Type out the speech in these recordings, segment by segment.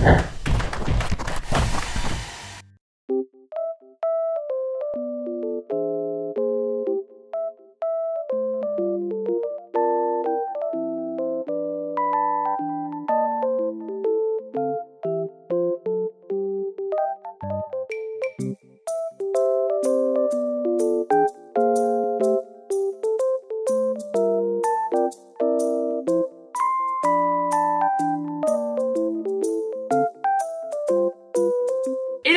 Hello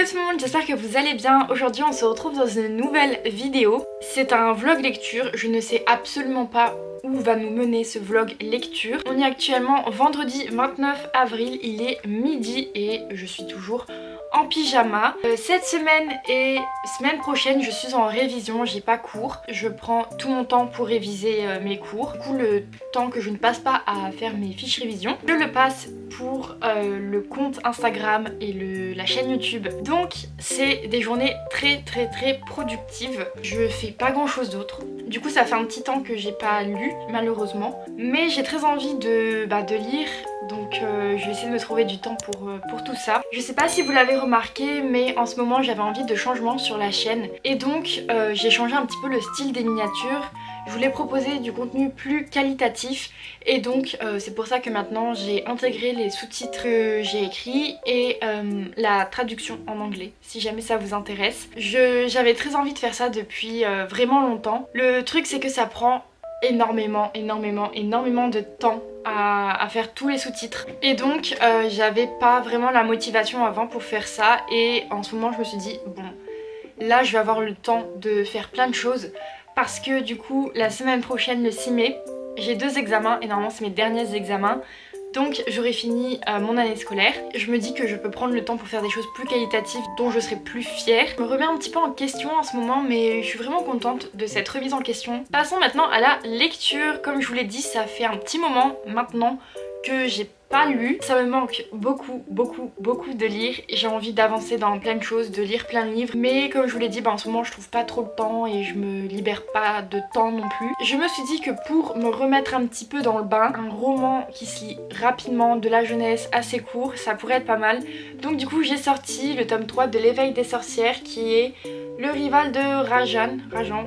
tout le monde, j'espère que vous allez bien. Aujourd'hui on se retrouve dans une nouvelle vidéo. C'est un vlog lecture, je ne sais absolument pas où va nous mener ce vlog lecture. On est actuellement vendredi 29 avril, il est midi et je suis toujours en pyjama. Cette semaine et semaine prochaine je suis en révision, j'ai pas cours. Je prends tout mon temps pour réviser mes cours. Du coup le temps que je ne passe pas à faire mes fiches révision, je le passe pour le compte Instagram et la chaîne YouTube. Donc c'est des journées très productives. Je fais pas grand chose d'autre. Du coup ça fait un petit temps que j'ai pas lu malheureusement. Mais j'ai très envie de lire. Donc je vais essayer de me trouver du temps pour tout ça. Je sais pas si vous l'avez remarqué mais en ce moment j'avais envie de changement sur la chaîne. Et donc j'ai changé un petit peu le style des miniatures. Je voulais proposer du contenu plus qualitatif et donc c'est pour ça que maintenant j'ai intégré les sous-titres que j'ai écrits et la traduction en anglais si jamais ça vous intéresse. J'avais très envie de faire ça depuis vraiment longtemps. Le truc c'est que ça prend énormément de temps à faire tous les sous-titres et donc j'avais pas vraiment la motivation avant pour faire ça et en ce moment je me suis dit bon là je vais avoir le temps de faire plein de choses parce que du coup la semaine prochaine le 6 mai j'ai 2 examens et normalement c'est mes derniers examens. Donc j'aurai fini mon année scolaire. Je me dis que je peux prendre le temps pour faire des choses plus qualitatives dont je serai plus fière. Je me remets un petit peu en question en ce moment mais je suis vraiment contente de cette remise en question. Passons maintenant à la lecture. Comme je vous l'ai dit, ça fait un petit moment maintenant que j'ai pas lu. Ça me manque beaucoup de lire. J'ai envie d'avancer dans plein de choses, de lire plein de livres. Mais comme je vous l'ai dit, en ce moment je trouve pas trop le temps et je me libère pas de temps non plus. Je me suis dit que pour me remettre un petit peu dans le bain, un roman qui se lit rapidement, de la jeunesse, assez court, ça pourrait être pas mal. Donc du coup j'ai sorti le tome 3 de l'éveil des sorcières qui est le rival de Rajan,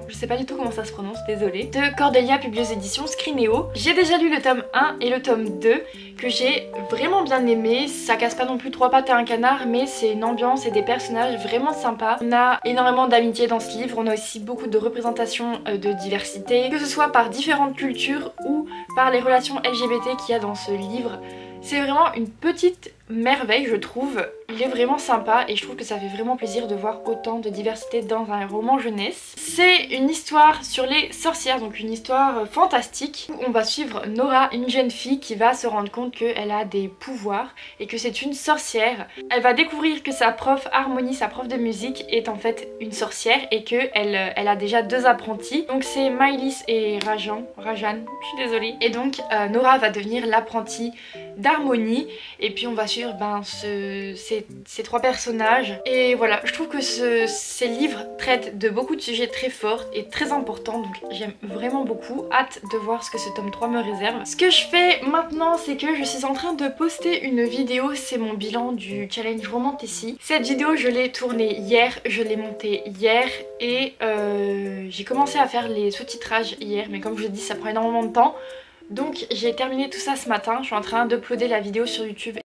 je sais pas du tout comment ça se prononce, désolée, de Cordelia, publié aux éditions Scrinéo. J'ai déjà lu le tome 1 et le tome 2 que j'ai vraiment bien aimé. Ça casse pas non plus 3 pattes à un canard mais c'est une ambiance et des personnages vraiment sympas. On a énormément d'amitié dans ce livre, on a aussi beaucoup de représentations de diversité, que ce soit par différentes cultures ou par les relations LGBT qu'il y a dans ce livre. C'est vraiment une petite merveille je trouve, il est vraiment sympa et je trouve que ça fait vraiment plaisir de voir autant de diversité dans un roman jeunesse. C'est une histoire sur les sorcières, donc une histoire fantastique où on va suivre Nora, une jeune fille qui va se rendre compte qu'elle a des pouvoirs et que c'est une sorcière. Elle va découvrir que sa prof Harmonie, sa prof de musique, est en fait une sorcière et qu'elle a déjà 2 apprentis. Donc c'est Mylis et Rajan, je suis désolée. Et donc Nora va devenir l'apprentie d'Harmonie et puis on va suivre ces 3 personnages et voilà, je trouve que ces livres traitent de beaucoup de sujets très forts et très importants, donc j'aime vraiment beaucoup. Hâte de voir ce que ce tome 3 me réserve. Ce que je fais maintenant c'est que je suis en train de poster une vidéo, c'est mon bilan du challenge Romantécie. Cette vidéo je l'ai tournée hier, je l'ai montée hier et j'ai commencé à faire les sous-titrages hier mais comme je vous l'ai dit ça prend énormément de temps. Donc j'ai terminé tout ça ce matin, je suis en train d'uploader la vidéo sur YouTube.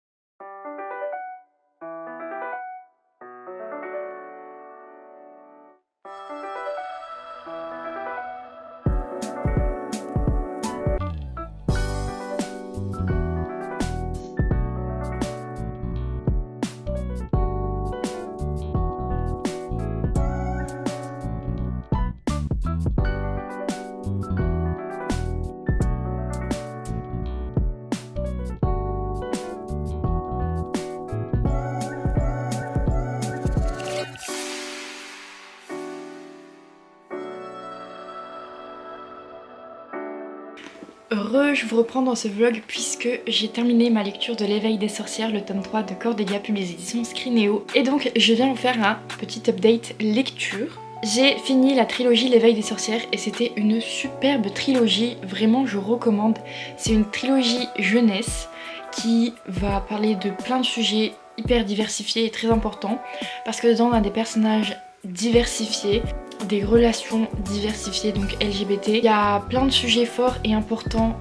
Je vous reprends dans ce vlog puisque j'ai terminé ma lecture de l'éveil des sorcières, le tome 3 de Cordelia, publié aux éditions Scrinéo. Et donc je viens vous faire un petit update lecture. J'ai fini la trilogie l'éveil des sorcières et c'était une superbe trilogie, vraiment je recommande. C'est une trilogie jeunesse qui va parler de plein de sujets hyper diversifiés et très importants, parce que dedans on a des personnages diversifiés, des relations diversifiées, donc LGBT. Il y a plein de sujets forts et importants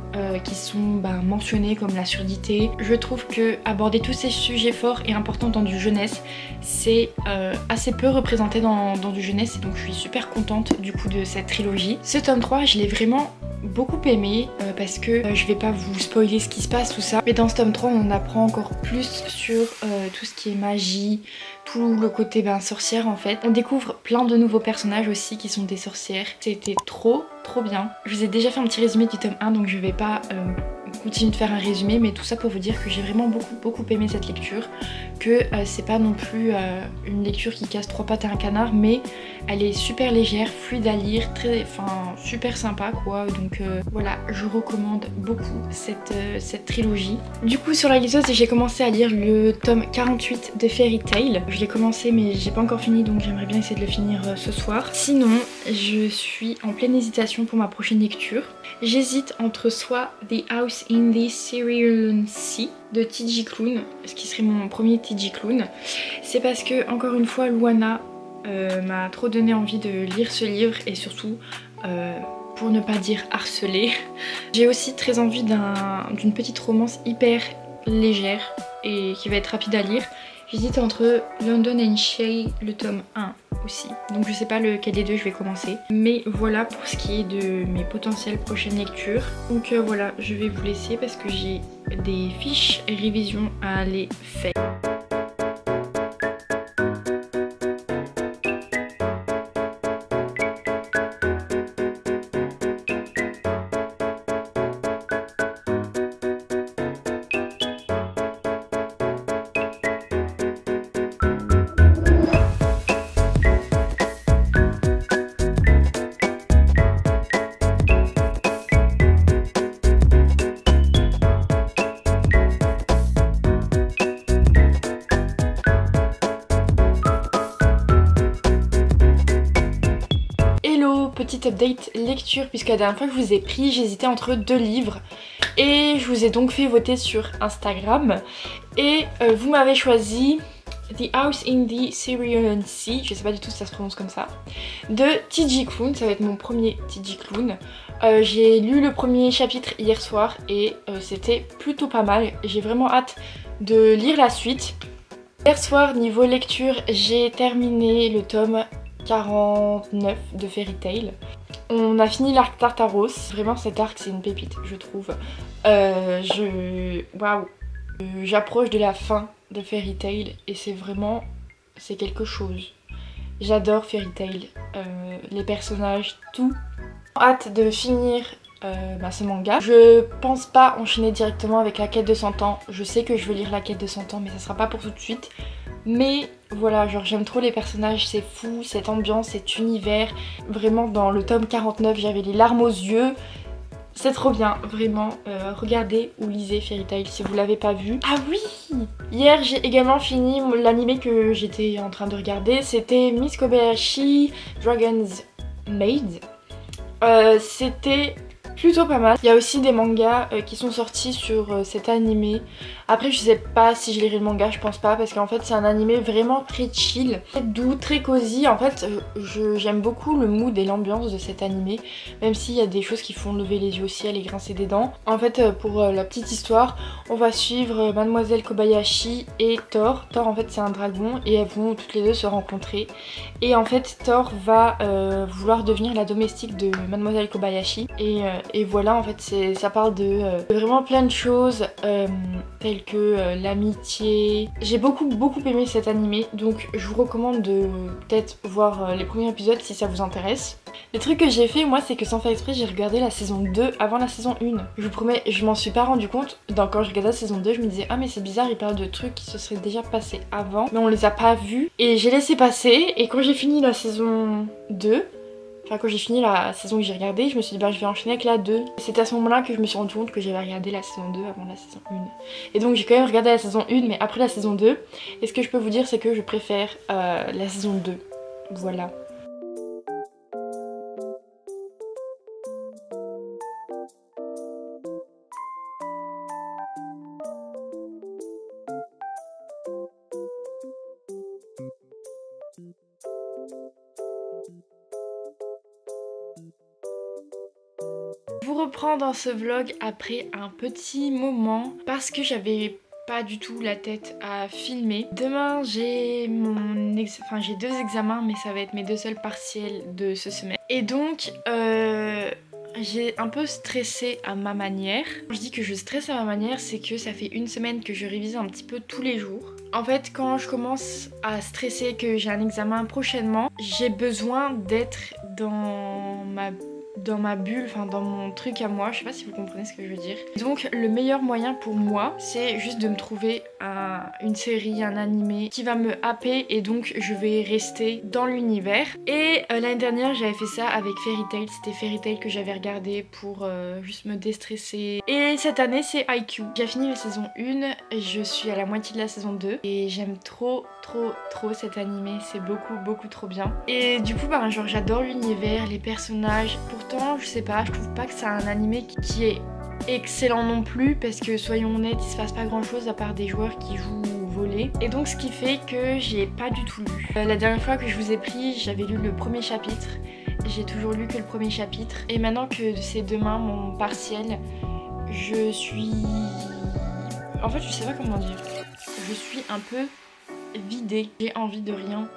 qui sont mentionnés, comme la surdité. Je trouve que aborder tous ces sujets forts et importants dans du jeunesse, c'est assez peu représenté dans du jeunesse, et donc je suis super contente du coup de cette trilogie. Ce tome 3, je l'ai vraiment beaucoup aimé parce que je vais pas vous spoiler ce qui se passe, tout ça, mais dans ce tome 3 on apprend encore plus sur tout ce qui est magie, tout le côté sorcière en fait. On découvre plein de nouveaux personnages aussi qui sont des sorcières. C'était trop bien. Je vous ai déjà fait un petit résumé du tome 1, donc je vais pas continue de faire un résumé, mais tout ça pour vous dire que j'ai vraiment beaucoup aimé cette lecture, que c'est pas non plus une lecture qui casse trois pattes à un canard, mais elle est super légère, fluide à lire, super sympa quoi, donc voilà, je recommande beaucoup cette trilogie. Du coup sur la liseuse j'ai commencé à lire le tome 48 de Fairy Tail. Je l'ai commencé mais j'ai pas encore fini, donc j'aimerais bien essayer de le finir ce soir. Sinon je suis en pleine hésitation pour ma prochaine lecture. J'hésite entre soit The House in the Cerulean Sea de T.J. Klune, ce qui serait mon premier T.J. Klune. C'est parce que encore une fois Luana m'a trop donné envie de lire ce livre, et surtout pour ne pas dire harcelé. J'ai aussi très envie d'une petite romance hyper légère et qui va être rapide à lire. J'hésite entre London and Shay, le tome 1 aussi. Donc je sais pas lequel des deux je vais commencer. Mais voilà pour ce qui est de mes potentielles prochaines lectures. Donc voilà, je vais vous laisser parce que j'ai des fiches et révisions à aller faire. Petite update lecture, puisque la dernière fois que je vous ai pris, j'hésitais entre deux livres et je vous ai donc fait voter sur Instagram et vous m'avez choisi The House in the Cerulean Sea, je sais pas du tout si ça se prononce comme ça, de T.J. Klune. Ça va être mon premier T.J. Klune. J'ai lu le premier chapitre hier soir et c'était plutôt pas mal. J'ai vraiment hâte de lire la suite. Hier soir, niveau lecture, j'ai terminé le tome 49 de Fairy Tail. On a fini l'arc Tartaros. Vraiment cet arc c'est une pépite je trouve. Waouh, j'approche de la fin de Fairy Tail et c'est quelque chose. J'adore Fairy Tail, les personnages, tout. Hâte de finir ce manga. Je pense pas enchaîner directement avec la quête de 100 ans. Je sais que je veux lire la quête de 100 ans mais ça sera pas pour tout de suite. Mais voilà, genre j'aime trop les personnages, c'est fou, cette ambiance, cet univers. Vraiment dans le tome 49 j'avais les larmes aux yeux. C'est trop bien, vraiment. Regardez ou lisez Fairy Tail si vous l'avez pas vu. Ah oui! Hier j'ai également fini l'anime que j'étais en train de regarder. C'était Miss Kobayashi Dragon's Maid. C'était plutôt pas mal. Il y a aussi des mangas qui sont sortis sur cet animé. Après je sais pas si je lirai le manga, je pense pas, parce qu'en fait c'est un animé vraiment très chill, très doux, très cosy. En fait j'aime beaucoup le mood et l'ambiance de cet animé, même s'il y a des choses qui font lever les yeux au ciel et grincer des dents. En fait pour la petite histoire, on va suivre Mademoiselle Kobayashi et Thor. Thor en fait c'est un dragon et elles vont toutes les deux se rencontrer. Et en fait Thor va vouloir devenir la domestique de Mademoiselle Kobayashi. Et voilà, en fait ça parle de vraiment plein de choses telles que l'amitié. J'ai beaucoup aimé cet animé, donc je vous recommande de peut-être voir les premiers épisodes si ça vous intéresse. Le truc que j'ai fait moi, c'est que sans faire exprès j'ai regardé la saison 2 avant la saison 1. Je vous promets, je m'en suis pas rendu compte. Quand je regardais la saison 2 je me disais ah mais c'est bizarre, il parle de trucs qui se seraient déjà passés avant mais on les a pas vus, et j'ai laissé passer. Et quand j'ai fini la saison 2, enfin quand j'ai fini la saison que j'ai regardée, je me suis dit je vais enchaîner avec la 2. C'est à ce moment là que je me suis rendu compte que j'avais regardé la saison 2 avant la saison 1. Et donc j'ai quand même regardé la saison 1 mais après la saison 2. Et ce que je peux vous dire c'est que je préfère la saison 2. Voilà. vous reprends dans ce vlog après un petit moment parce que j'avais pas du tout la tête à filmer. Demain j'ai j'ai 2 examens, mais ça va être mes 2 seuls partiels de ce semestre. Et donc j'ai un peu stressé à ma manière. Quand je dis que je stresse à ma manière, c'est que ça fait 1 semaine que je révise un petit peu tous les jours. En fait, quand je commence à stresser que j'ai un examen prochainement, j'ai besoin d'être dans ma bulle, enfin dans mon truc à moi, je sais pas si vous comprenez ce que je veux dire. Donc le meilleur moyen pour moi, c'est juste de me trouver une série, un animé qui va me happer et donc je vais rester dans l'univers. Et l'année dernière j'avais fait ça avec Fairy Tail, c'était Fairy Tail que j'avais regardé pour juste me déstresser. Et cette année c'est IQ. J'ai fini la saison 1, je suis à la moitié de la saison 2 et j'aime trop cet animé, c'est beaucoup trop bien. Et du coup genre j'adore l'univers, les personnages. Pourtant je sais pas, je trouve pas que c'est un animé qui est excellent non plus, parce que soyons honnêtes, il se passe pas grand chose à part des joueurs qui jouent au volley. Et donc ce qui fait que j'ai pas du tout lu. La dernière fois que je vous ai pris, j'avais lu le premier chapitre. J'ai toujours lu que le premier chapitre. Et maintenant que c'est demain mon partiel, je suis... En fait je sais pas comment dire. Je suis un peu vidée. J'ai envie de rien.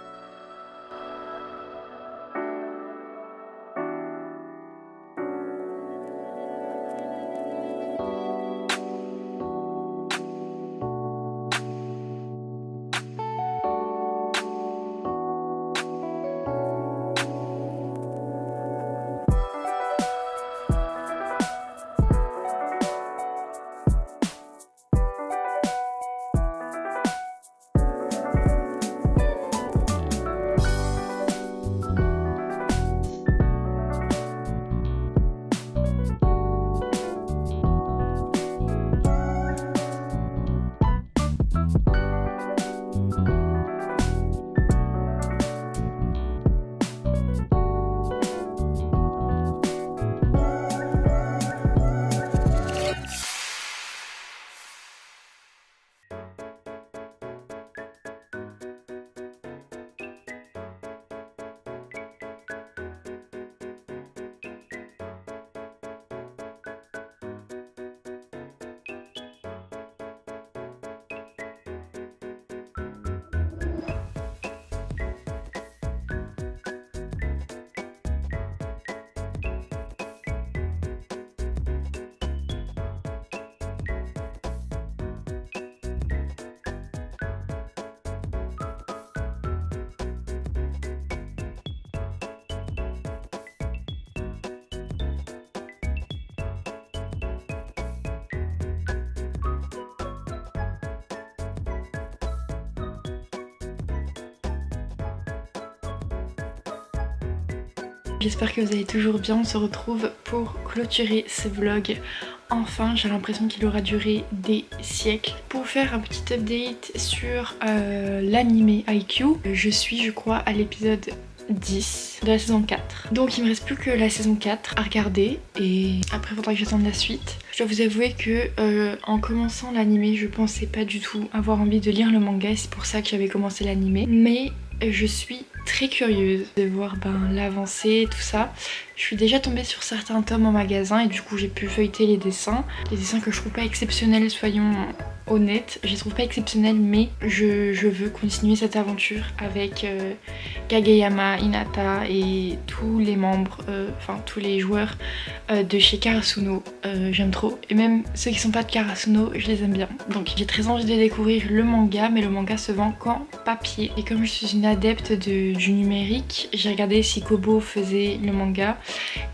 J'espère que vous allez toujours bien, on se retrouve pour clôturer ce vlog. Enfin, j'ai l'impression qu'il aura duré des siècles. Pour faire un petit update sur l'anime IQ, je suis je crois à l'épisode 10 de la saison 4. Donc il me reste plus que la saison 4 à regarder et après il faudra que j'attende la suite. Je dois vous avouer que en commençant l'anime, je pensais pas du tout avoir envie de lire le manga et c'est pour ça que j'avais commencé l'anime. Mais je suis très curieuse de voir l'avancée, tout ça. Je suis déjà tombée sur certains tomes en magasin et du coup j'ai pu feuilleter les dessins. Les dessins que je trouve pas exceptionnels, soyons honnêtes. Je les trouve pas exceptionnels, mais je veux continuer cette aventure avec Kageyama, Hinata et tous les membres, enfin tous les joueurs de chez Karasuno. J'aime trop. Et même ceux qui sont pas de Karasuno, je les aime bien. Donc j'ai très envie de découvrir le manga, mais le manga se vend qu'en papier. Et comme je suis une adepte du numérique, j'ai regardé si Kobo faisait le manga.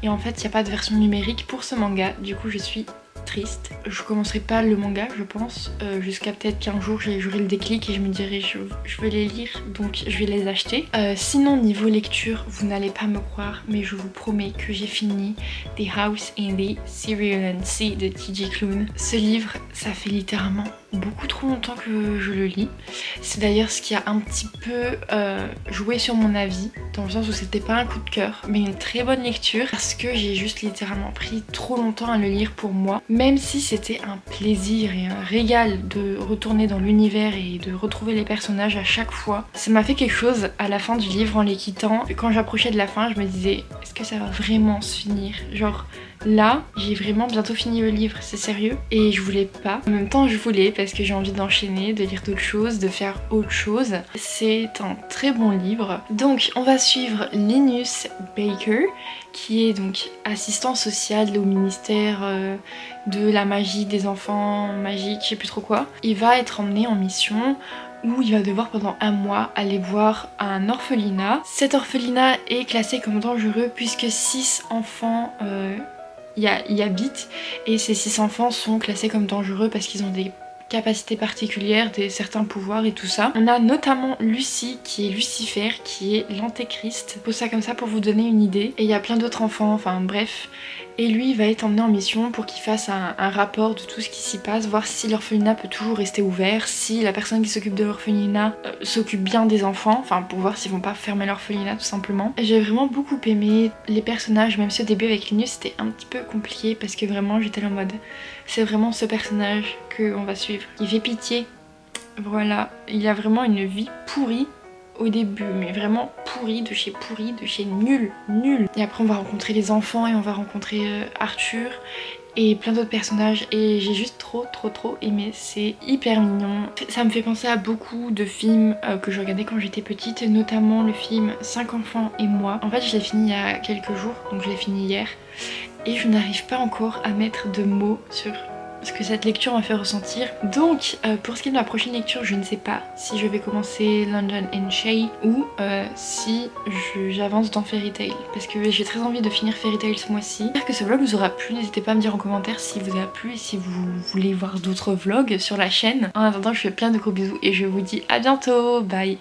Et en fait il n'y a pas de version numérique pour ce manga, du coup je suis triste. Je commencerai pas le manga je pense, jusqu'à peut-être qu'un jour j'aurai le déclic et je me dirai je veux les lire, donc je vais les acheter. Sinon niveau lecture, vous n'allez pas me croire, mais je vous promets que j'ai fini The House in the Cerulean Sea de TJ Klune. Ce livre, ça fait littéralement beaucoup trop longtemps que je le lis. C'est d'ailleurs ce qui a un petit peu joué sur mon avis, dans le sens où c'était pas un coup de cœur, mais une très bonne lecture, parce que j'ai juste littéralement pris trop longtemps à le lire pour moi. Même si c'était un plaisir et un régal de retourner dans l'univers et de retrouver les personnages à chaque fois, ça m'a fait quelque chose à la fin du livre en les quittant. Quand j'approchais de la fin, je me disais, est-ce que ça va vraiment se finir? Genre, Là, j'ai vraiment bientôt fini le livre, c'est sérieux. Et je voulais pas. En même temps, je voulais parce que j'ai envie d'enchaîner, de lire d'autres choses, de faire autre chose. C'est un très bon livre. Donc, on va suivre Linus Baker, qui est donc assistant social au ministère de la magie, des enfants magiques, je sais plus trop quoi. Il va être emmené en mission où il va devoir pendant un mois aller voir un orphelinat. Cet orphelinat est classé comme dangereux puisque 6 enfants y habitent et ces 6 enfants sont classés comme dangereux parce qu'ils ont des capacités particulières, certains pouvoirs et tout ça. On a notamment Lucie qui est Lucifer, qui est l'antéchrist. Je pose ça comme ça pour vous donner une idée. Et il y a plein d'autres enfants, enfin bref. Et lui il va être emmené en mission pour qu'il fasse un rapport de tout ce qui s'y passe, voir si l'orphelinat peut toujours rester ouvert, si la personne qui s'occupe de l'orphelinat s'occupe bien des enfants, enfin pour voir s'ils vont pas fermer l'orphelinat tout simplement. J'ai vraiment beaucoup aimé les personnages, même si au début avec Linus c'était un petit peu compliqué parce que vraiment j'étais là en mode c'est vraiment ce personnage qu'on va suivre. Il fait pitié, voilà, il a vraiment une vie pourrie au début, mais vraiment pourri, de chez nul. Et après on va rencontrer les enfants et on va rencontrer Arthur et plein d'autres personnages et j'ai juste trop aimé, c'est hyper mignon. Ça me fait penser à beaucoup de films que je regardais quand j'étais petite, notamment le film 5 enfants et moi. En fait je l'ai fini il y a quelques jours, donc je l'ai fini hier et je n'arrive pas encore à mettre de mots sur ce que cette lecture m'a fait ressentir. Donc pour ce qui est de ma prochaine lecture, je ne sais pas si je vais commencer London and Shay ou si j'avance dans Fairy Tail parce que j'ai très envie de finir Fairy Tail ce mois-ci. J'espère que ce vlog vous aura plu, n'hésitez pas à me dire en commentaire si vous a plu et si vous voulez voir d'autres vlogs sur la chaîne. En attendant je vous fais plein de gros bisous et je vous dis à bientôt, bye.